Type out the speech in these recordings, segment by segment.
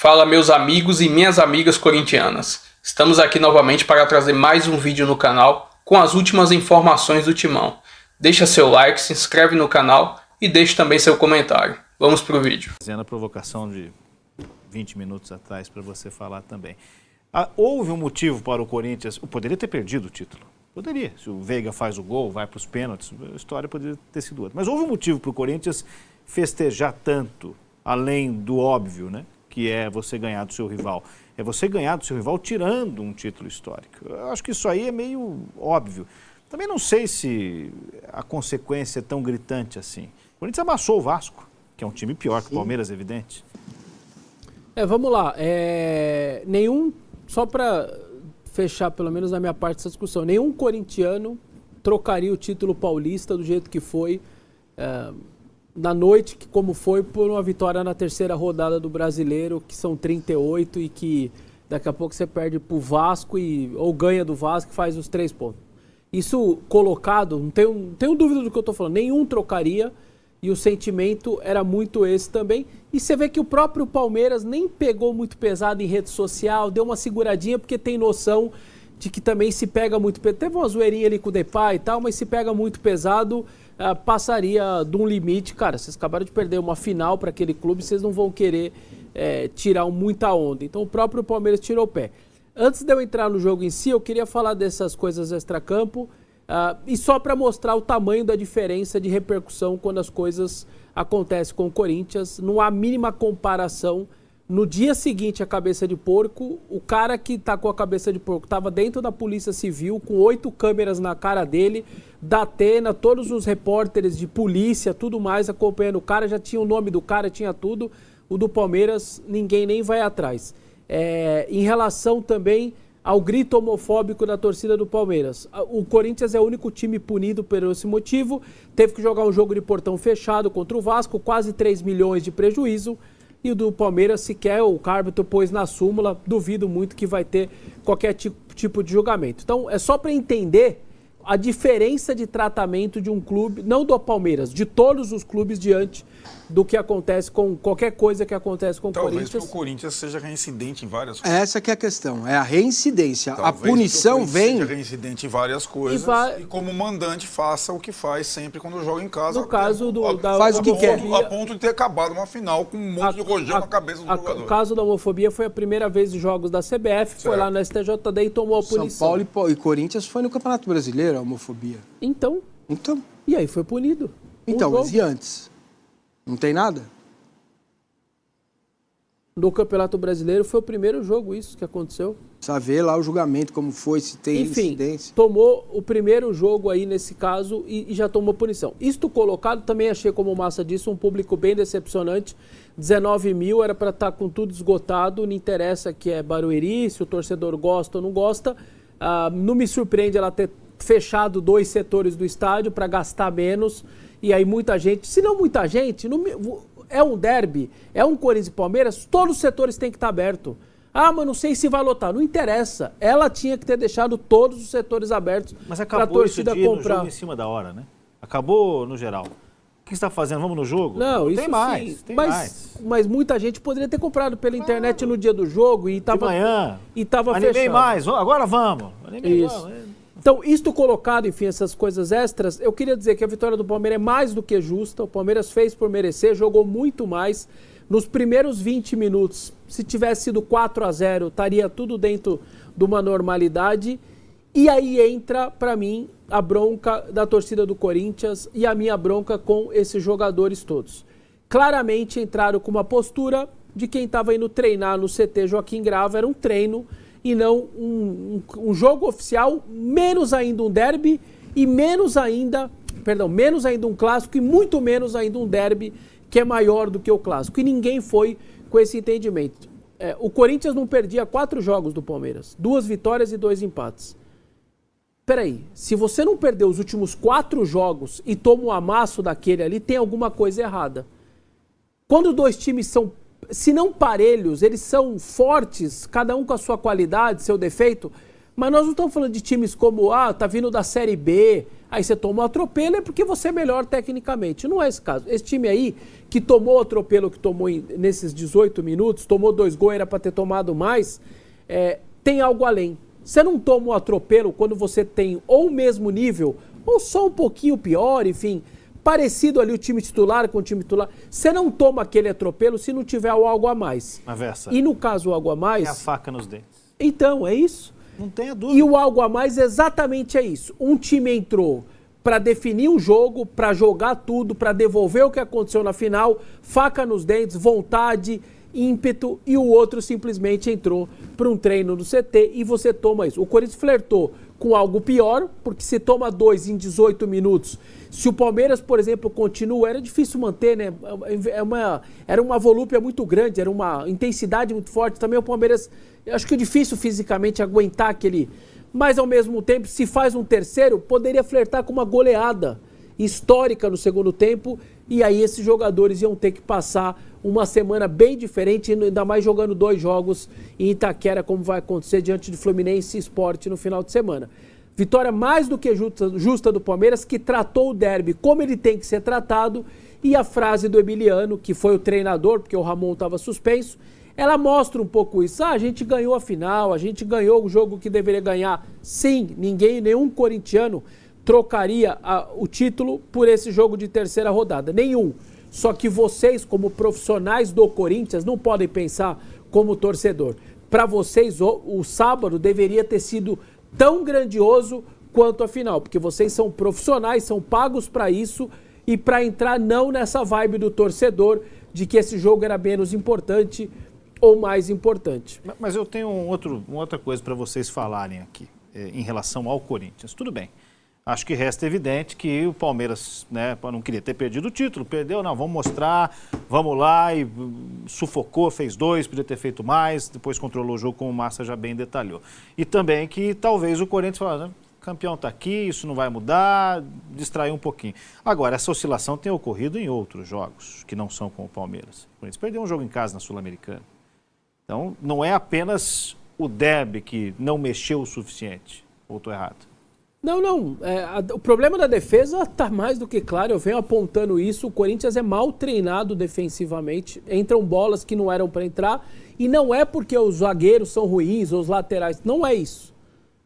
Fala meus amigos e minhas amigas corintianas. Estamos aqui novamente para trazer mais um vídeo no canal com as últimas informações do Timão. Deixa seu like, se inscreve no canal e deixe também seu comentário. Vamos pro vídeo. Fazendo a provocação de 20 minutos atrás para você falar também. Houve um motivo para o Corinthians, poderia ter perdido o título. Poderia, se o Veiga faz o gol, vai para os pênaltis, a história poderia ter sido outra. Mas houve um motivo para o Corinthians festejar tanto, além do óbvio, né? Que é você ganhar do seu rival. É você ganhar do seu rival tirando um título histórico. Eu acho que isso aí é meio óbvio. Também não sei se a consequência é tão gritante assim. O Corinthians amassou o Vasco, que é um time pior que o Palmeiras, evidente. Vamos lá. Só para fechar pelo menos na minha parte dessa discussão, nenhum corintiano trocaria o título paulista do jeito que foi na noite, como foi, por uma vitória na terceira rodada do Brasileiro, que são 38 e que daqui a pouco você perde pro Vasco ou ganha do Vasco e faz os 3 pontos. Isso colocado, não tenho dúvida do que eu tô falando, nenhum trocaria e o sentimento era muito esse também. E você vê que o próprio Palmeiras nem pegou muito pesado em rede social, deu uma seguradinha porque tem noção de que também se pega muito pesado. Teve uma zoeirinha ali com o Depay e tal, mas se pega muito pesado, passaria de um limite. Cara, vocês acabaram de perder uma final para aquele clube, vocês não vão querer tirar muita onda. Então o próprio Palmeiras tirou o pé. Antes de eu entrar no jogo em si, eu queria falar dessas coisas extracampo e só para mostrar o tamanho da diferença de repercussão quando as coisas acontecem com o Corinthians. Não há mínima comparação. No dia seguinte à cabeça de porco, o cara que tá com a cabeça de porco estava dentro da Polícia Civil, com 8 câmeras na cara dele, da Atena, todos os repórteres de polícia, tudo mais acompanhando o cara, já tinha o nome do cara, tinha tudo. O do Palmeiras, ninguém nem vai atrás. Em relação também ao grito homofóbico da torcida do Palmeiras, o Corinthians é o único time punido por esse motivo, teve que jogar um jogo de portão fechado contra o Vasco, quase 3 milhões de prejuízo. E o do Palmeiras sequer o árbitro pôs na súmula, duvido muito que vai ter qualquer tipo de julgamento. Então é só para entender a diferença de tratamento de um clube, não do Palmeiras, de todos os clubes diante do que acontece com qualquer coisa que acontece com o Corinthians. Talvez o Corinthians seja reincidente em várias coisas. Essa que é a questão, é a reincidência. Talvez a punição vem... seja reincidente em várias coisas e como mandante faça o que faz sempre quando joga em casa. No caso faz o que quer. A ponto de ter acabado uma final com um monte de rojão na cabeça do jogador. O caso da homofobia foi a primeira vez de jogos da CBF, certo. Foi lá no STJD e tomou a punição. São Paulo e Corinthians foi no Campeonato Brasileiro, a homofobia. Então. E aí foi punido. Então, mas e antes? Não tem nada? No Campeonato Brasileiro foi o primeiro jogo isso que aconteceu. Precisa ver lá o julgamento, como foi, se tem incidência. Tomou o primeiro jogo aí nesse caso e já tomou punição. Isto colocado, também achei, como o Massa disse, um público bem decepcionante. 19 mil, era para estar com tudo esgotado, não interessa que é Barueri, se o torcedor gosta ou não gosta. Não me surpreende ela ter fechado 2 setores do estádio para gastar menos. E aí muita gente, se não muita gente, é um derby, é um Corinthians e Palmeiras, todos os setores têm que estar abertos. Mas não sei se vai lotar. Não interessa. Ela tinha que ter deixado todos os setores abertos para a torcida comprar. No jogo em cima da hora, né? Acabou no geral. O que você está fazendo? Vamos no jogo? Não, isso tem mais, sim. Tem mais. Mas muita gente poderia ter comprado pela internet no dia do jogo e estava manhã. E estava fechado. Animei mais. Agora vamos. Isso. Então, isto colocado, enfim, essas coisas extras, eu queria dizer que a vitória do Palmeiras é mais do que justa. O Palmeiras fez por merecer, jogou muito mais. Nos primeiros 20 minutos, se tivesse sido 4-0, estaria tudo dentro de uma normalidade. E aí entra, para mim, a bronca da torcida do Corinthians e a minha bronca com esses jogadores todos. Claramente entraram com uma postura de quem estava indo treinar no CT Joaquim Grava, era um treino e não um jogo oficial, menos ainda um derby e menos ainda um clássico e muito menos ainda um derby que é maior do que o clássico. E ninguém foi com esse entendimento. O Corinthians não perdia 4 jogos do Palmeiras, 2 vitórias e 2 empates. Peraí, se você não perdeu os últimos 4 jogos e toma um amasso daquele ali, tem alguma coisa errada. Quando 2 times são, se não parelhos, eles são fortes, cada um com a sua qualidade, seu defeito, mas nós não estamos falando de times como, tá vindo da Série B, Aí você toma um atropelo é porque você é melhor tecnicamente. Não é esse caso. Esse time aí, que tomou o atropelo que tomou nesses 18 minutos, tomou 2 gols, era para ter tomado mais, tem algo além. Você não toma um atropelo quando você tem ou o mesmo nível, ou só um pouquinho pior, enfim, parecido ali o time titular com o time titular. Você não toma aquele atropelo se não tiver o algo a mais. Avessa. E no caso o algo a mais... É a faca nos dentes. Então, é isso. Não tenha dúvida. E o algo a mais exatamente é isso. Um time entrou para definir o jogo, para jogar tudo, para devolver o que aconteceu na final, faca nos dentes, vontade, ímpeto, e o outro simplesmente entrou para um treino no CT e você toma isso. O Corinthians flertou com algo pior, porque se toma 2 em 18 minutos, se o Palmeiras, por exemplo, continua, era difícil manter, né? Era uma volúpia muito grande, era uma intensidade muito forte. Também o Palmeiras, acho que é difícil fisicamente aguentar aquele... Mas, ao mesmo tempo, se faz um terceiro, poderia flertar com uma goleada histórica no segundo tempo, e aí esses jogadores iam ter que passar uma semana bem diferente, ainda mais jogando 2 jogos em Itaquera, como vai acontecer diante de Fluminense e Sport no final de semana. Vitória mais do que justa do Palmeiras, que tratou o derby como ele tem que ser tratado, e a frase do Emiliano, que foi o treinador, porque o Ramon estava suspenso, ela mostra um pouco isso. A gente ganhou a final, a gente ganhou o jogo que deveria ganhar. Sim, nenhum corintiano trocaria o título por esse jogo de terceira rodada. Nenhum. Só que vocês, como profissionais do Corinthians, não podem pensar como torcedor. Para vocês, o sábado deveria ter sido tão grandioso quanto a final, porque vocês são profissionais, são pagos para isso, e para entrar não nessa vibe do torcedor de que esse jogo era menos importante ou mais importante. Mas eu tenho uma outra coisa para vocês falarem aqui, em relação ao Corinthians. Tudo bem. Acho que resta evidente que o Palmeiras, né, não queria ter perdido o título, perdeu, não, vamos mostrar, vamos lá, e sufocou, fez 2, podia ter feito mais, depois controlou o jogo, como o Massa já bem detalhou. E também que talvez o Corinthians falasse, campeão está aqui, isso não vai mudar, distrair um pouquinho. Agora, essa oscilação tem ocorrido em outros jogos, que não são com o Palmeiras. O Corinthians perdeu um jogo em casa na Sul-Americana. Então, não é apenas o derby que não mexeu o suficiente. Ou estou errado? Não. O problema da defesa está mais do que claro. Eu venho apontando isso. O Corinthians é mal treinado defensivamente. Entram bolas que não eram para entrar. E não é porque os zagueiros são ruins ou os laterais. Não é isso.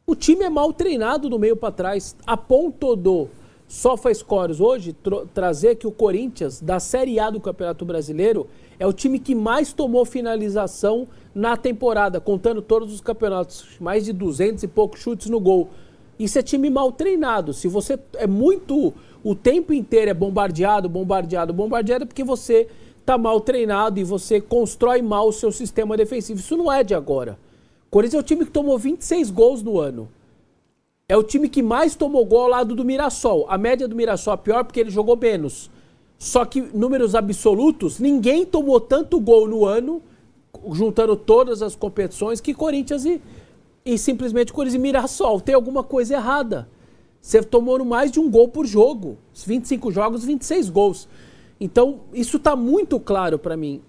O time é mal treinado do meio para trás. A ponto do SofaScores hoje trazer que o Corinthians, da Série A do Campeonato Brasileiro, é o time que mais tomou finalização na temporada, contando todos os campeonatos. Mais de 200 e poucos chutes no gol. Isso é time mal treinado. Se você é muito... O tempo inteiro é bombardeado, porque você está mal treinado e você constrói mal o seu sistema defensivo. Isso não é de agora. O Corinthians é o time que tomou 26 gols no ano. É o time que mais tomou gol ao lado do Mirassol. A média do Mirassol é pior porque ele jogou menos. Só que, números absolutos, ninguém tomou tanto gol no ano, juntando todas as competições, que Corinthians e simplesmente Corinthians e Mirassol. Tem alguma coisa errada. Você tomou mais de um gol por jogo. 25 jogos, 26 gols. Então, isso está muito claro para mim.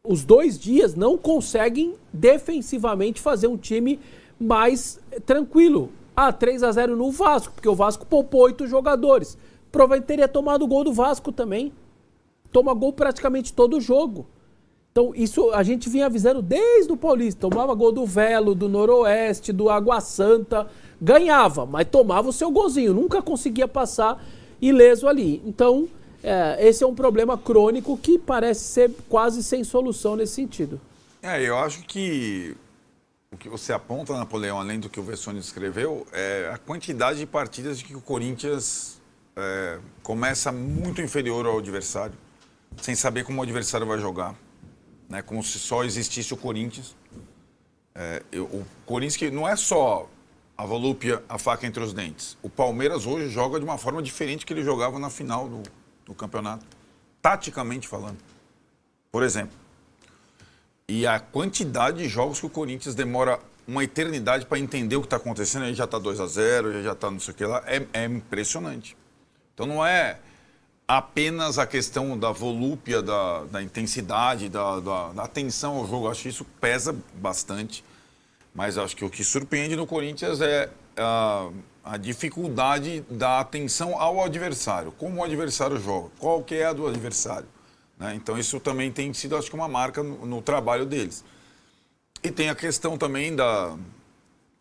Os 2 dias não conseguem defensivamente fazer um time mais tranquilo. 3-0 no Vasco, porque o Vasco poupou 8 jogadores. Provavelmente teria tomado o gol do Vasco também. Toma gol praticamente todo jogo. Então, isso a gente vinha avisando desde o Paulista. Tomava gol do Velo, do Noroeste, do Água Santa. Ganhava, mas tomava o seu golzinho. Nunca conseguia passar ileso ali. Então, esse é um problema crônico que parece ser quase sem solução nesse sentido. Eu acho que o que você aponta, Napoleão, além do que o Vessone escreveu, é a quantidade de partidas de que o Corinthians começa muito inferior ao adversário, sem saber como o adversário vai jogar. Né, como se só existisse o Corinthians. O Corinthians que não é só a volúpia, a faca entre os dentes. O Palmeiras hoje joga de uma forma diferente que ele jogava na final do campeonato. Taticamente falando. Por exemplo. E a quantidade de jogos que o Corinthians demora uma eternidade para entender o que está acontecendo. Aí já está 2-0, já está não sei o que lá. É impressionante. Então não é apenas a questão da volúpia, da intensidade, da atenção ao jogo. Acho que isso pesa bastante. Mas acho que o que surpreende no Corinthians é a a dificuldade da atenção ao adversário, como o adversário joga, qual que é a do adversário. Né? Então isso também tem sido, acho que, uma marca no trabalho deles. E tem a questão também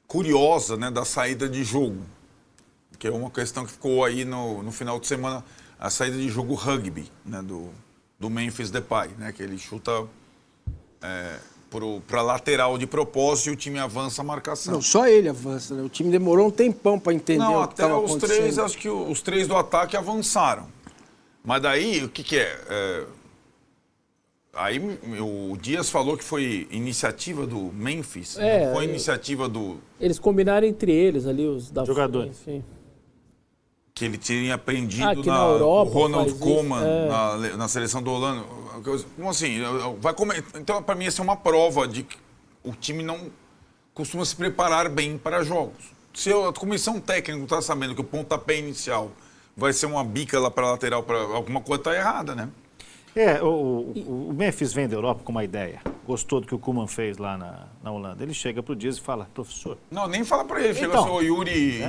curiosa, né, da saída de jogo, que é uma questão que ficou aí no final de semana, a saída de jogo rugby, né, do Memphis Depay, né, que ele chuta para lateral de propósito e o time avança a marcação. Não, só ele avança, né? O time demorou um tempão para entender o que estava acontecendo. Até os três, acho que os três do ataque avançaram. Mas daí, o que é? Aí o Dias falou que foi iniciativa do Memphis, não foi iniciativa do... Eles combinaram entre eles ali, os da jogadores. Enfim. Que ele tinha aprendido na Europa, o Ronald Koeman na seleção do Holanda. Como assim? Então, para mim, essa é uma prova de que o time não costuma se preparar bem para jogos. Se a comissão técnica está sabendo que o pontapé inicial vai ser uma bica lá para a lateral, alguma coisa está errada, né? O Memphis vem da Europa com uma ideia. Gostou do que o Koeman fez lá na Holanda. Ele chega para o Dias e fala, professor... Não, nem fala para ele. Chega assim, o Yuri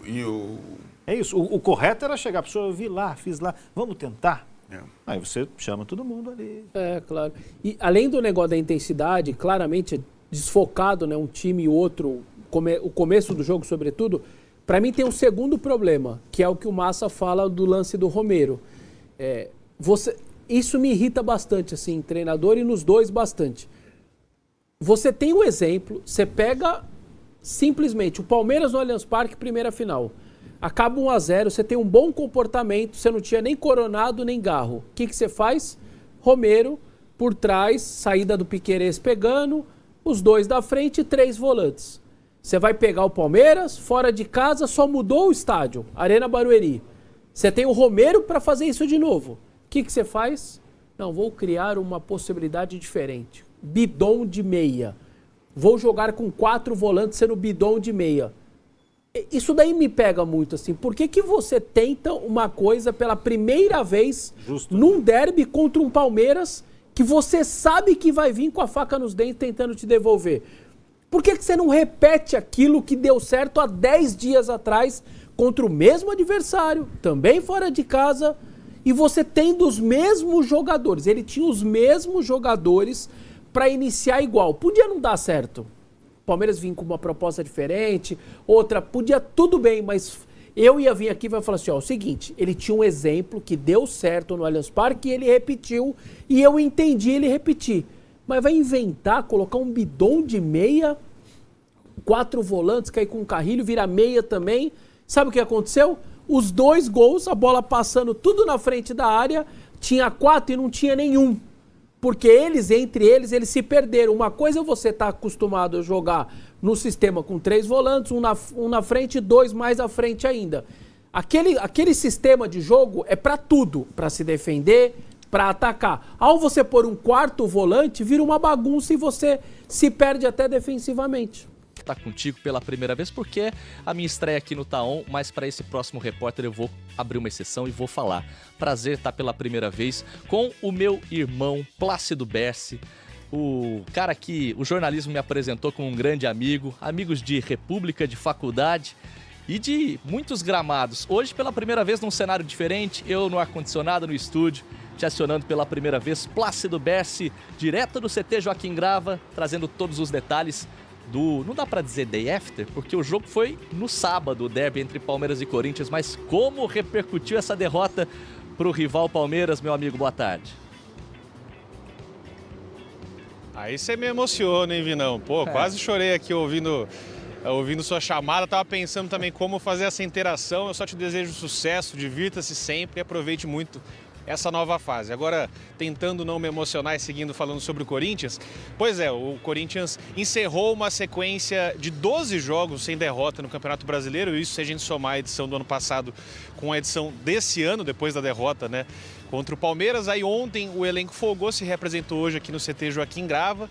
e o... É isso. O correto era chegar, professor, eu vi lá, fiz lá, vamos tentar? Aí você chama todo mundo ali. Claro. E além do negócio da intensidade, claramente desfocado, né, um time e outro, o começo do jogo, sobretudo, para mim tem um segundo problema, que é o que o Massa fala do lance do Romero. Isso me irrita bastante, assim, treinador, e nos dois bastante. Você tem um exemplo, você pega simplesmente o Palmeiras no Allianz Parque, primeira final. Acaba 1-0, você tem um bom comportamento, você não tinha nem Coronado nem Garro. O que você faz? Romero, por trás, saída do Piquerez pegando, os dois da frente e 3 volantes. Você vai pegar o Palmeiras, fora de casa, só mudou o estádio, Arena Barueri. Você tem o Romero para fazer isso de novo. O que você faz? Não, vou criar uma possibilidade diferente. Bidon de meia. Vou jogar com 4 volantes sendo bidon de meia. Isso daí me pega muito, assim. Por que você tenta uma coisa pela primeira vez num derby contra um Palmeiras que você sabe que vai vir com a faca nos dentes tentando te devolver? Por que você não repete aquilo que deu certo há 10 dias atrás contra o mesmo adversário, também fora de casa, e você tendo os mesmos jogadores? Ele tinha os mesmos jogadores para iniciar igual. Podia não dar certo. Palmeiras vinha com uma proposta diferente, outra, podia tudo bem, mas eu ia vir aqui e vai falar assim, ó, o seguinte, ele tinha um exemplo que deu certo no Allianz Parque e ele repetiu, e eu entendi ele repetir. Mas vai inventar, colocar um bidon de meia, 4 volantes, cair com um Carrilho, vira meia também. Sabe o que aconteceu? Os 2 gols, a bola passando tudo na frente da área, tinha 4 e não tinha nenhum. Porque entre eles se perderam. Uma coisa é você estar acostumado a jogar no sistema com 3 volantes, um na frente e 2 mais à frente ainda. Aquele sistema de jogo é para tudo, para se defender, para atacar. Ao você pôr um 4º volante, vira uma bagunça e você se perde até defensivamente. Tá contigo pela primeira vez, porque é a minha estreia aqui no Taon, mas para esse próximo repórter eu vou abrir uma exceção e vou falar. Prazer estar pela primeira vez com o meu irmão Plácido Berce, o cara que o jornalismo me apresentou como um grande amigo, amigos de república, de faculdade e de muitos gramados. Hoje, pela primeira vez, num cenário diferente, eu no ar-condicionado no estúdio, te acionando pela primeira vez, Plácido Berce, direto do CT Joaquim Grava, trazendo todos os detalhes não dá pra dizer day after, porque o jogo foi no sábado, o derby entre Palmeiras e Corinthians, mas como repercutiu essa derrota pro rival Palmeiras, meu amigo, boa tarde. Aí você me emociona, hein, Vinão? Pô, quase chorei aqui ouvindo sua chamada, tava pensando também como fazer essa interação. Eu só te desejo sucesso, divirta-se sempre e aproveite muito essa nova fase. Agora, tentando não me emocionar e seguindo falando sobre o Corinthians, pois é, o Corinthians encerrou uma sequência de 12 jogos sem derrota no Campeonato Brasileiro, isso se a gente somar a edição do ano passado com a edição desse ano, depois da derrota, né, contra o Palmeiras. Aí ontem o elenco folgou, se representou hoje aqui no CT Joaquim Grava.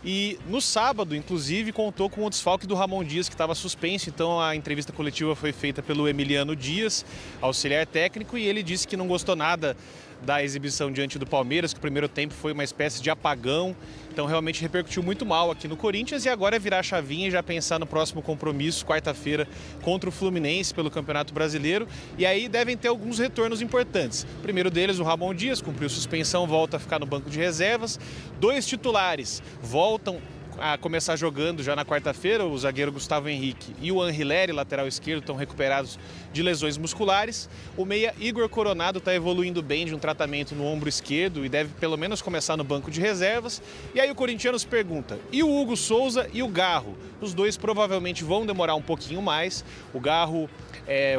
E no sábado, inclusive, contou com o desfalque do Ramon Dias, que estava suspenso. Então a entrevista coletiva foi feita pelo Emiliano Dias, auxiliar técnico, e ele disse que não gostou nada da exibição diante do Palmeiras, que o primeiro tempo foi uma espécie de apagão. Então realmente repercutiu muito mal aqui no Corinthians e agora é virar a chavinha e já pensar no próximo compromisso, quarta-feira, contra o Fluminense pelo Campeonato Brasileiro. E aí devem ter alguns retornos importantes. O primeiro deles, o Ramon Dias, cumpriu suspensão, volta a ficar no banco de reservas. 2 titulares voltam a começar jogando já na quarta-feira, o zagueiro Gustavo Henrique e o Anrileri, lateral esquerdo, estão recuperados de lesões musculares. O meia Igor Coronado está evoluindo bem de um tratamento no ombro esquerdo e deve pelo menos começar no banco de reservas. E aí o corintiano se pergunta, e o Hugo Souza e o Garro? Os dois provavelmente vão demorar um pouquinho mais. O Garro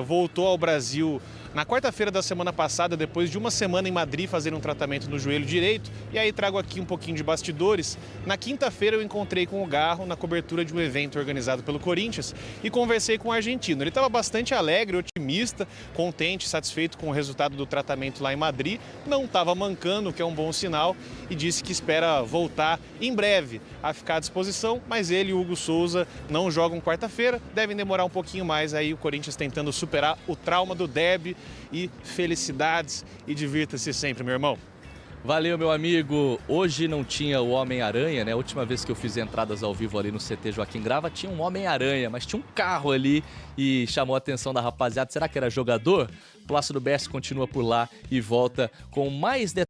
voltou ao Brasil na quarta-feira da semana passada, depois de uma semana em Madrid fazendo um tratamento no joelho direito. E aí trago aqui um pouquinho de bastidores. Na quinta-feira eu encontrei com o Garro na cobertura de um evento organizado pelo Corinthians e conversei com o argentino. Ele estava bastante alegre, otimista, contente, satisfeito com o resultado do tratamento lá em Madrid. Não estava mancando, o que é um bom sinal, e disse que espera voltar em breve a ficar à disposição, mas ele e o Hugo Souza não jogam quarta-feira, devem demorar um pouquinho mais aí, o Corinthians tentando superar o trauma do derby. E felicidades e divirta-se sempre, meu irmão. Valeu, meu amigo. Hoje não tinha o Homem-Aranha, né? A última vez que eu fiz entradas ao vivo ali no CT Joaquim Grava, tinha um Homem-Aranha, mas tinha um carro ali e chamou a atenção da rapaziada. Será que era jogador? Plácido Berce continua por lá e volta com mais detalhes.